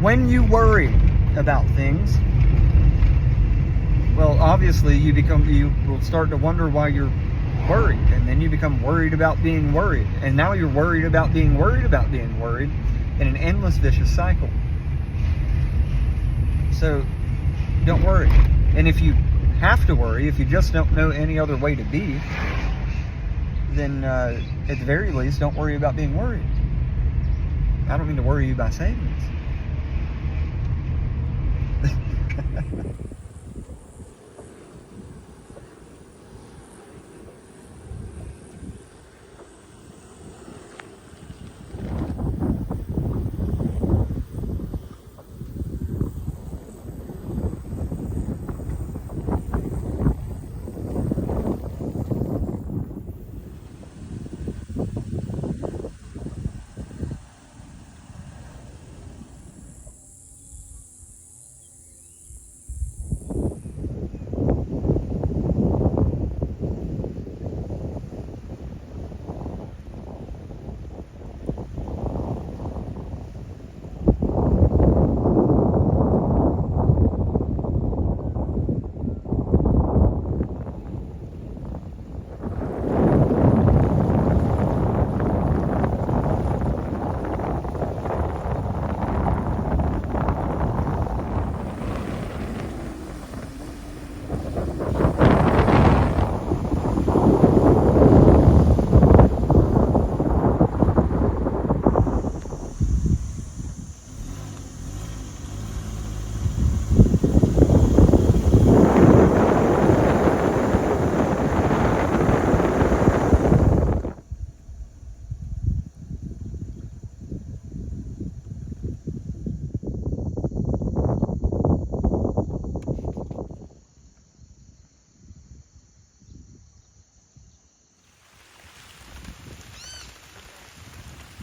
when you worry about things, well, obviously you will start to wonder why you're worried, and then you become worried about being worried, and now you're worried about being worried about being worried, in an endless vicious cycle. So don't worry. And if you have to worry, if you just don't know any other way to be, then at the very least, don't worry about being worried. I don't mean to worry you by saying this.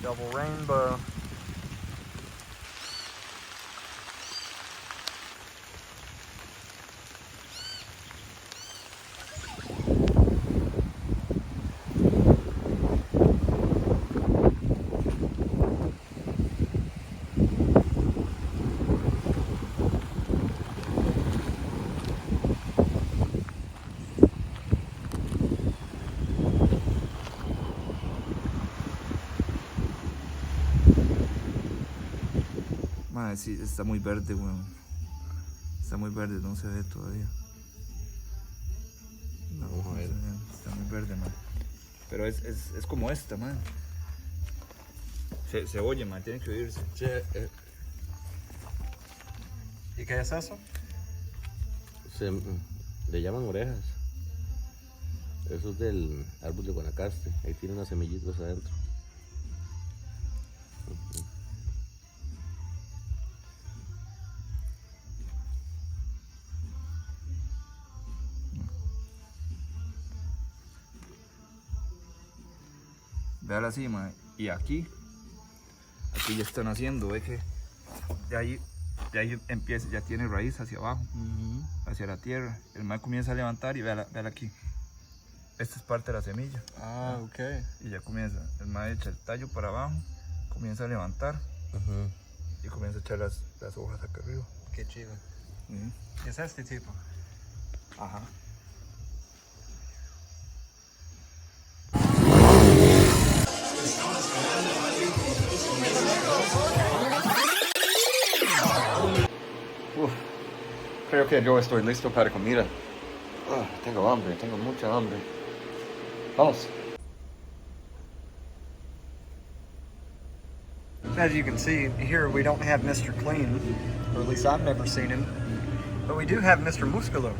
Double rainbow. Madre, sí, está muy verde, weón. Está muy verde, no se ve todavía. No, vamos a ver. Está muy verde, man. Pero es como esta, man. Se oye, man, tiene que oírse. Sí, ¿y qué es eso? Le llaman orejas. Eso es del árbol de Guanacaste. Ahí tiene unas semillitas adentro. Véala así, man. Y aquí ya están haciendo, ve que de ahí empieza, ya tiene raíz hacia abajo, hacia la tierra. El man comienza a levantar y véala aquí. Esta es parte de la semilla. Ah, ok. Y ya comienza, el man echa el tallo para abajo, comienza a levantar y comienza a echar las hojas acá arriba. Qué chido. Es este tipo. Ajá. Creo que yo estoy listo para comida. Tengo hambre, tengo mucha hambre. Vamos. As you can see, here we don't have Mr. Clean, or at least I've never seen him, but we do have Mr. Musculos,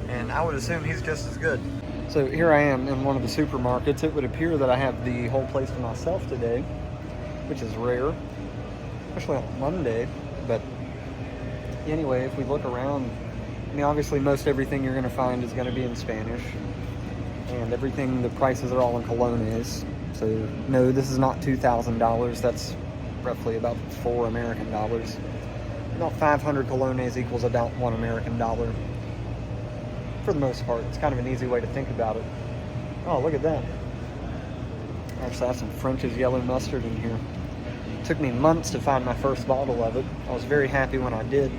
and I would assume he's just as good. So here I am in one of the supermarkets. It would appear that I have the whole place to myself today, which is rare, especially on Monday, but anyway, if we look around, I mean, obviously most everything you're going to find is going to be in Spanish, and everything, the prices are all in colones. So no, this is not $2,000. That's roughly about $4 American. About 500 colones equals about $1 American. For the most part, it's kind of an easy way to think about it. Oh, look at that. I actually have some French's yellow mustard in here. Took me months to find my first bottle of it. I was very happy when I did.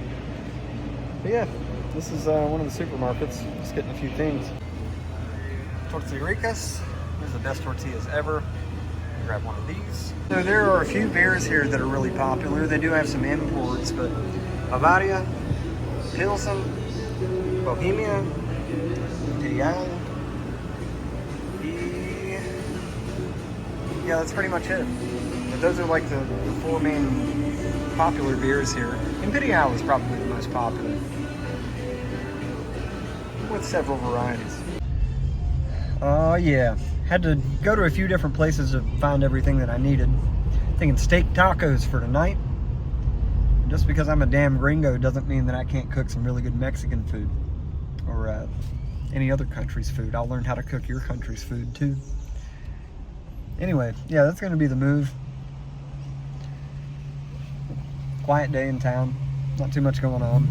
But yeah, this is one of the supermarkets. Just getting a few things. Tortillas. These are the best tortillas ever. Grab one of these. So there are a few beers here that are really popular. They do have some imports, but Bavaria, Pilsen, Bohemia, Imperial. Yeah, that's pretty much it. But those are like the four main popular beers here. Imperial is probably the most popular, with several varieties. Oh yeah, had to go to a few different places to find everything that I needed. Thinking steak tacos for tonight. Just because I'm a damn gringo doesn't mean that I can't cook some really good Mexican food. Or any other country's food. I'll learn how to cook your country's food too. Anyway, yeah, that's gonna be the move. Quiet day in town. Not too much going on.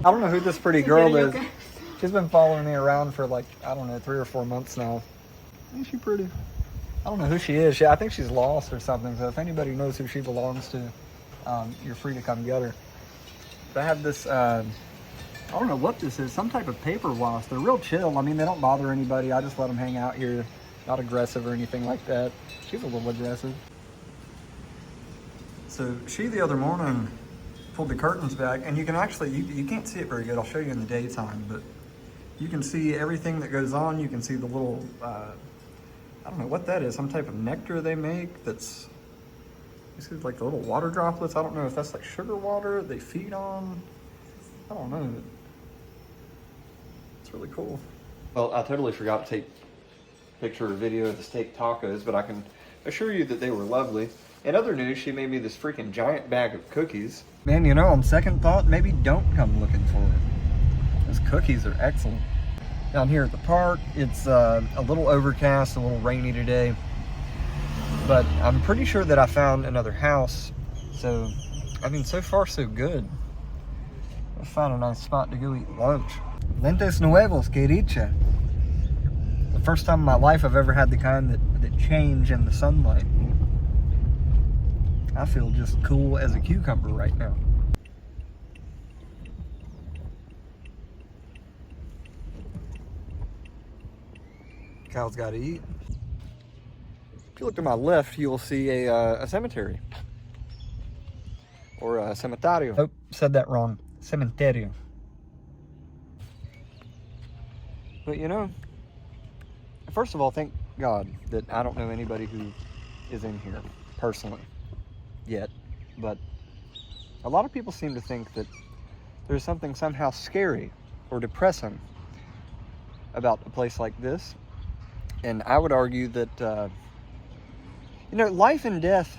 I don't know who this pretty girl is. She's been following me around for like, I don't know, 3 or 4 months now. Ain't she pretty? I don't know who she is. I think she's lost or something. So if anybody knows who she belongs to, you're free to come get her. But I have this, I don't know what this is. Some type of paper wasp. They're real chill. I mean, they don't bother anybody. I just let them hang out here. Not aggressive or anything like that. She's a little aggressive. So she the other morning pulled the curtains back, and you can actually, you can't see it very good. I'll show you in the daytime, but you can see everything that goes on. You can see the little, I don't know what that is, some type of nectar they make that's, you see like the little water droplets. I don't know if that's like sugar water they feed on. I don't know. It's really cool. Well, I totally forgot to take a picture or video of the steak tacos, but I can assure you that they were lovely. In other news, she made me this freaking giant bag of cookies. Man, you know, on second thought, maybe don't come looking for it. Those cookies are excellent. Down here at the park, it's a little overcast, a little rainy today. But I'm pretty sure that I found another house. So, I mean, so far so good. I found a nice spot to go eat lunch. Lentes nuevos, que dicha. The first time in my life I've ever had the kind that change in the sunlight. I feel just cool as a cucumber right now. Cow's got to eat. If you look to my left, you'll see a cemetery. Or a cementario. Oh, said that wrong. Cementerio. But you know, first of all, thank God that I don't know anybody who is in here personally yet, but a lot of people seem to think that there's something somehow scary or depressing about a place like this. And I would argue that, you know, life and death,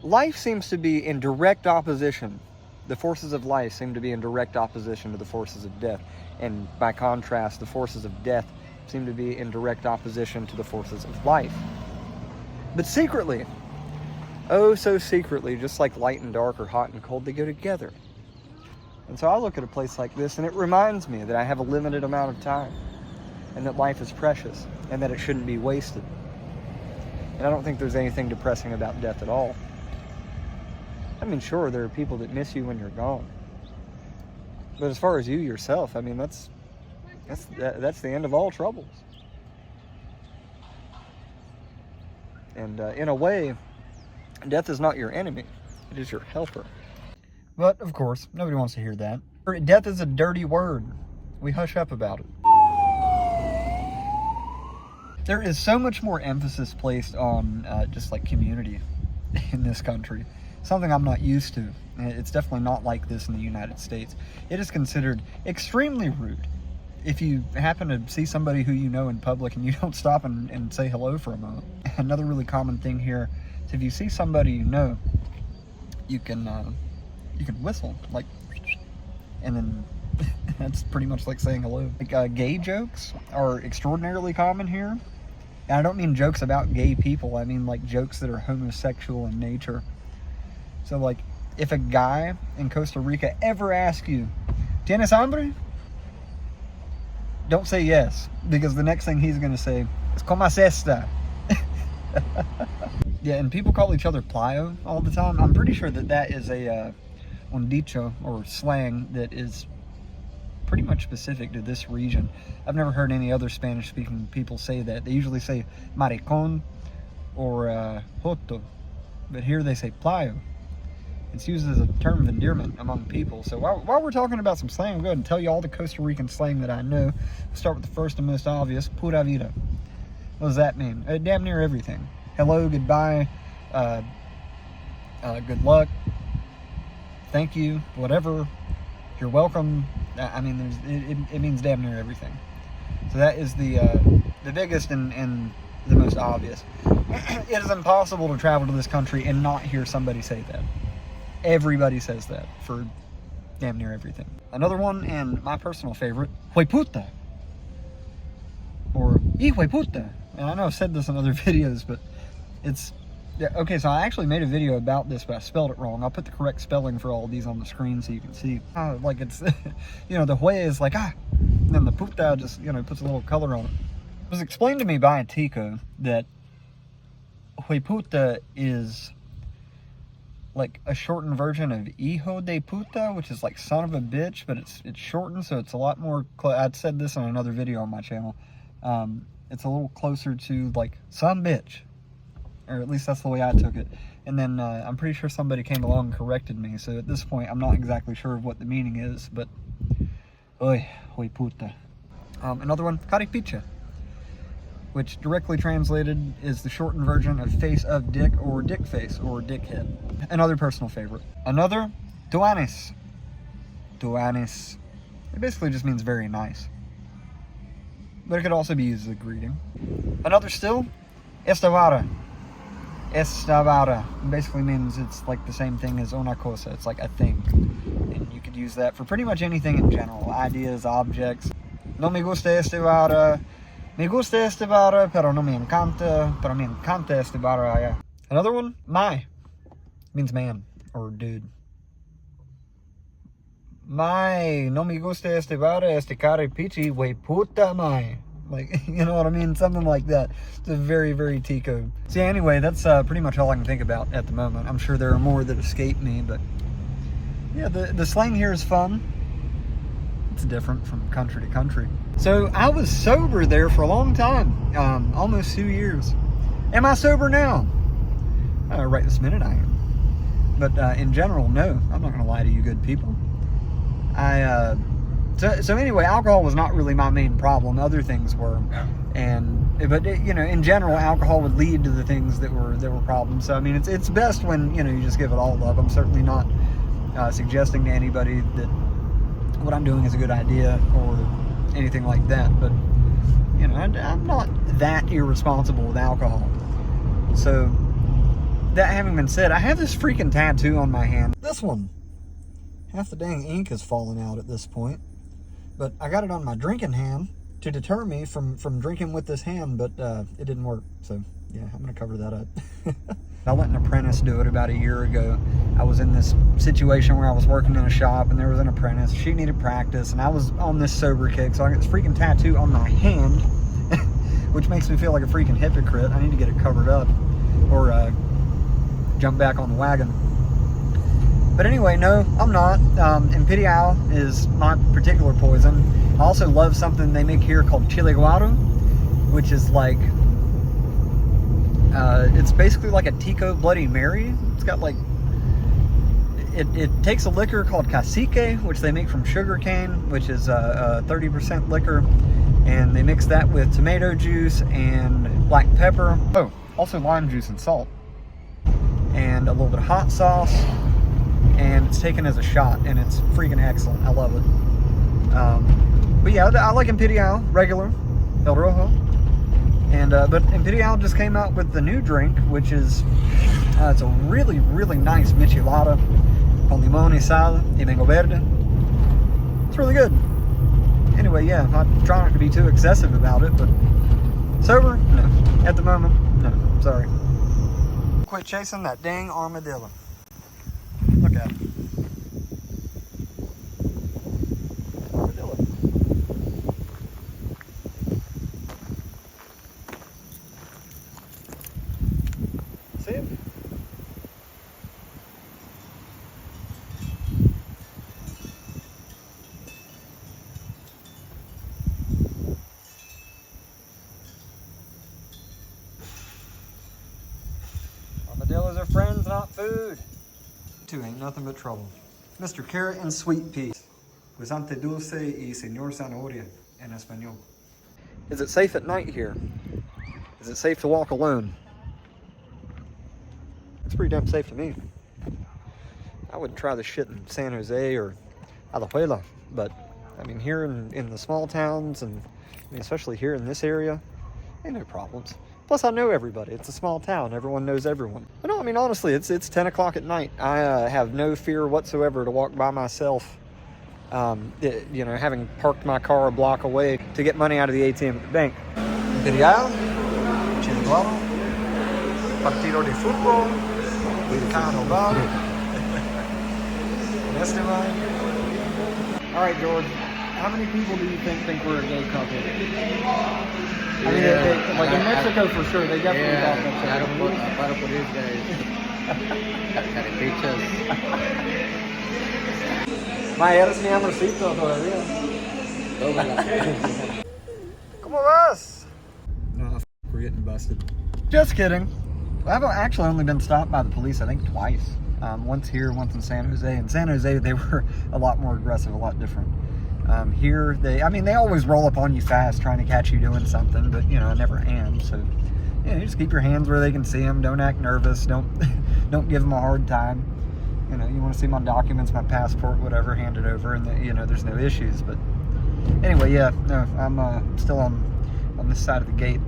life seems to be in direct opposition. The forces of life seem to be in direct opposition to the forces of death. And by contrast, the forces of death seem to be in direct opposition to the forces of life. But secretly, oh so secretly, just like light and dark or hot and cold, they go together. And so I look at a place like this and it reminds me that I have a limited amount of time and that life is precious and that it shouldn't be wasted. And I don't think there's anything depressing about death at all. I mean, sure, there are people that miss you when you're gone. But as far as you yourself, I mean, that's the end of all troubles. And in a way, death is not your enemy, it is your helper. But of course, nobody wants to hear that. Death is a dirty word. We hush up about it. There is so much more emphasis placed on just like community in this country. Something I'm not used to. It's definitely not like this in the United States. It is considered extremely rude if you happen to see somebody who you know in public and you don't stop and say hello for a moment. Another really common thing here is if you see somebody you know, you can whistle, like, and then that's pretty much like saying hello. Like gay jokes are extraordinarily common here. And I don't mean jokes about gay people. I mean like jokes that are homosexual in nature. So like, if a guy in Costa Rica ever asks you, ¿Tienes hambre? Don't say yes, because the next thing he's going to say is, ¿Cómo es esta? Yeah, and people call each other playo all the time. I'm pretty sure that that is a un dicho, or slang, that is pretty much specific to this region. I've never heard any other Spanish-speaking people say that. They usually say maricón or joto, but here they say playo. It's used as a term of endearment among people. So while we're talking about some slang, I'll go ahead and tell you all the Costa Rican slang that I know. We'll start with the first and most obvious, pura vida. What does that mean? Damn near everything. Hello, goodbye, good luck, thank you, whatever, you're welcome. I mean, it means damn near everything. So that is the biggest and the most obvious. It is impossible to travel to this country and not hear somebody say that. Everybody says that for damn near everything. Another one, and my personal favorite, hueputa, or hijueputa. And I know I've said this in other videos, but it's, yeah, okay, so I actually made a video about this, but I spelled it wrong. I'll put the correct spelling for all of these on the screen so you can see. Like it's, you know, the hue is like, and then the puta just, you know, puts a little color on it. It was explained to me by a tico that hueputa is like a shortened version of hijo de puta, which is like son of a bitch, but it's shortened, so it's a lot more, I'd said this on another video on my channel. It's a little closer to like son bitch, or at least that's the way I took it. And then I'm pretty sure somebody came along and corrected me, so at this point I'm not exactly sure of what the meaning is, but oy, hoy puta. Another one, caripicha, which directly translated is the shortened version of face of dick, or dick face, or dickhead. Another personal favorite. Another, tuanes. Tuanes. It basically just means very nice, but it could also be used as a greeting. Another still, estabara. Estabara basically means it's like the same thing as una cosa. It's like a thing, and you could use that for pretty much anything in general. Ideas, objects. No me gusta estabara. Me gusta estabara, pero no me encanta. Pero me encanta estabara. Yeah. Another one, mai, means man or dude. Mai, no me gusta estabara, este caripichi, we puta mai. Like, you know what I mean? Something like that. It's a very, very tico. So yeah, anyway, that's pretty much all I can think about at the moment. I'm sure there are more that escape me, but yeah, the slang here is fun. It's different from country to country. So I was sober there for a long time, almost 2 years. Am I sober now? Right this minute I am. But in general, no. I'm not gonna lie to you good people. So anyway, alcohol was not really my main problem. Other things were, but you know, in general, alcohol would lead to the things that were problems. So I mean, it's best when, you know, you just give it all up. I'm certainly not suggesting to anybody that what I'm doing is a good idea or anything like that. But you know, I'm not that irresponsible with alcohol. So that having been said, I have this freaking tattoo on my hand. This one. Half the dang ink has fallen out at this point. But I got it on my drinking hand to deter me from drinking with this hand, but it didn't work. So yeah, I'm gonna cover that up. I let an apprentice do it about a year ago. I was in this situation where I was working in a shop and there was an apprentice. She needed practice and I was on this sober kick, so I got this freaking tattoo on my hand, which makes me feel like a freaking hypocrite. I need to get it covered up or jump back on the wagon. But anyway, no, I'm not. Imperial is my particular poison. I also love something they make here called chile guaro, which is like, it's basically like a Tico Bloody Mary. It's got like, it takes a liquor called cacique, which they make from sugar cane, which is a 30% liquor, and they mix that with tomato juice and black pepper. Oh, also lime juice and salt, and a little bit of hot sauce. And it's taken as a shot, and it's freaking excellent. I love it. But yeah, I like Imperial, regular, El Rojo. And but Imperial just came out with the new drink, which is it's a really, really nice michelada con limón y sal y mango verde. It's really good. Anyway, yeah, I try not to be too excessive about it, but sober? No. At the moment, no. Sorry. Quit chasing that dang armadillo. Look at it. Armadillo. See it? Food. Two ain't nothing but trouble. Mr. Carrot and Sweet Pea. Guisante dulce y señor zanahoria en español. Is it safe at night here? Is it safe to walk alone? It's pretty damn safe to me. I wouldn't try this shit in San Jose or Alajuela, but I mean here in the small towns, and I mean, especially here in this area, ain't no problems. Plus I know everybody. It's a small town. Everyone knows everyone. But no, I mean honestly, it's 10 o'clock at night. I have no fear whatsoever to walk by myself. You know, having parked my car a block away to get money out of the ATM at the bank. Imperial, Chiliguaro, Partido de Fútbol, Carnaval, Esteban. All right, George. How many people do you think we're a gay couple? I mean, they, like in Mexico for sure, they definitely thought that's Para por these guys. Carepichas. Ma, eres mi amorcito todavía. ¿Cómo vas? No, we're getting busted. Just kidding. I've actually only been stopped by the police, I think, twice. Once here, once in San Jose. In San Jose, they were a lot more aggressive, a lot different. Here, they always roll up on you fast, trying to catch you doing something, but, you know, I never am, so, you just keep your hands where they can see them. Don't act nervous. Don't give them a hard time. You know, you want to see my documents, my passport, whatever, hand it over, and, you know, there's no issues, but anyway, yeah, no, I'm still on this side of the gate.